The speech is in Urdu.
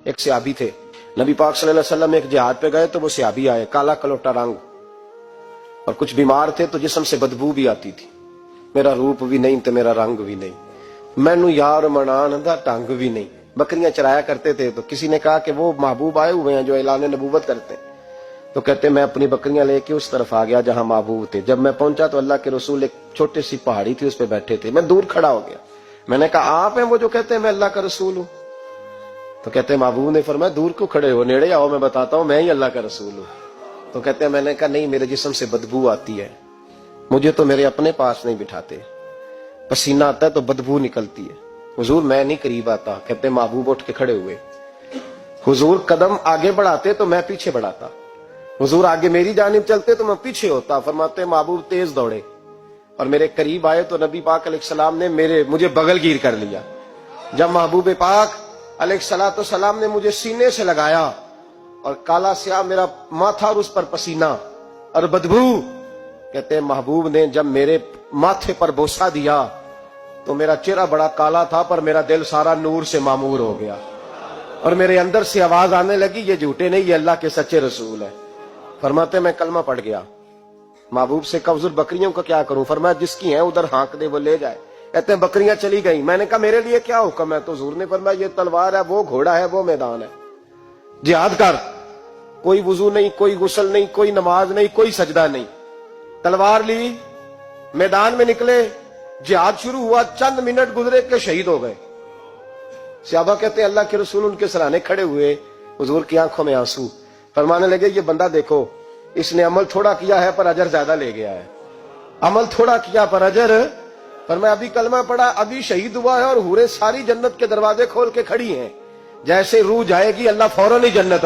ایک صحابی تھے، نبی پاک صلی اللہ علیہ وسلم ایک جہاد پہ گئے تو وہ صحابی آئے، کالا کلوٹا رنگ، اور کچھ بیمار تھے تو جسم سے بدبو بھی آتی تھی، میرا روپ بھی نہیں تو میرا رنگ بھی نہیں، مینو یار منان دا ٹنگ بھی نہیں۔ بکریاں چرایا کرتے تھے تو کسی نے کہا کہ وہ محبوب آئے ہوئے ہیں جو اعلان نبوت کرتے ہیں، تو کہتے میں اپنی بکریاں لے کے اس طرف آ گیا جہاں محبوب تھے۔ جب میں پہنچا تو اللہ کے رسول ایک چھوٹی سی پہاڑی تھی اس پہ بیٹھے تھے، میں دور کھڑا ہو گیا، میں نے کہا آپ ہیں وہ جو کہتے ہیں میں اللہ کا رسول ہوں؟ تو کہتے ہیں محبوب نے فرمایا دور کو کھڑے ہو، نیڑے آؤ میں بتاتا ہوں میں ہی اللہ کا رسول ہوں۔ تو کہتے ہیں میں نے کہا نہیں، میرے جسم سے بدبو آتی ہے، مجھے تو میرے اپنے پاس نہیں بٹھاتے، پسینہ آتا ہے تو بدبو نکلتی ہے، حضور میں نہیں قریب آتا۔ کہتے ہیں محبوب اٹھ کے کھڑے ہوئے، حضور قدم آگے بڑھاتے تو میں پیچھے بڑھاتا، حضور آگے میری جانب چلتے تو میں پیچھے ہوتا۔ فرماتے ہیں محبوب تیز دوڑے اور میرے قریب آئے تو نبی پاک علیہ السلام نے مجھے بغل گیر کر لیا۔ جب محبوب پاک علیہ السلام نے مجھے سینے سے لگایا اور کالا سیاہ میرا ماتھا اور اس پر پسینہ اور بدبو، کہتے ہیں محبوب نے جب میرے ماتھے پر بوسہ دیا تو میرا چہرہ بڑا کالا تھا پر میرا دل سارا نور سے معمور ہو گیا، اور میرے اندر سے آواز آنے لگی یہ جھوٹے نہیں، یہ اللہ کے سچے رسول ہے۔ فرماتے میں کلمہ پڑھ گیا۔ محبوب سے کہا حضور بکریوں کا کیا کروں؟ فرمایا جس کی ہیں ادھر ہانک دے وہ لے جائے۔ کہتے ہیں بکریاں چلی گئیں، میں نے کہا میرے لیے کیا حکم ہے؟ تو حضور نے فرمایا یہ تلوار ہے، وہ گھوڑا ہے، وہ میدان ہے، جہاد کر۔ کوئی وضو نہیں، کوئی غسل نہیں، کوئی نماز نہیں، کوئی سجدہ نہیں، تلوار لی، میدان میں نکلے، جہاد شروع ہوا، چند منٹ گزرے کہ شہید ہو گئے۔ صحابہ کہتے ہیں اللہ کے رسول ان کے سرانے کھڑے ہوئے، حضور کی آنکھوں میں آنسو، فرمانے لگے یہ بندہ دیکھو اس نے عمل تھوڑا کیا ہے پر اجر زیادہ لے گیا ہے، عمل تھوڑا کیا پر اجر۔ فرمایا ابھی کلمہ پڑھا، ابھی شہید ہوا ہے اور حوریں ساری جنت کے دروازے کھول کے کھڑی ہیں، جیسے روح جائے گی اللہ فوراً ہی جنت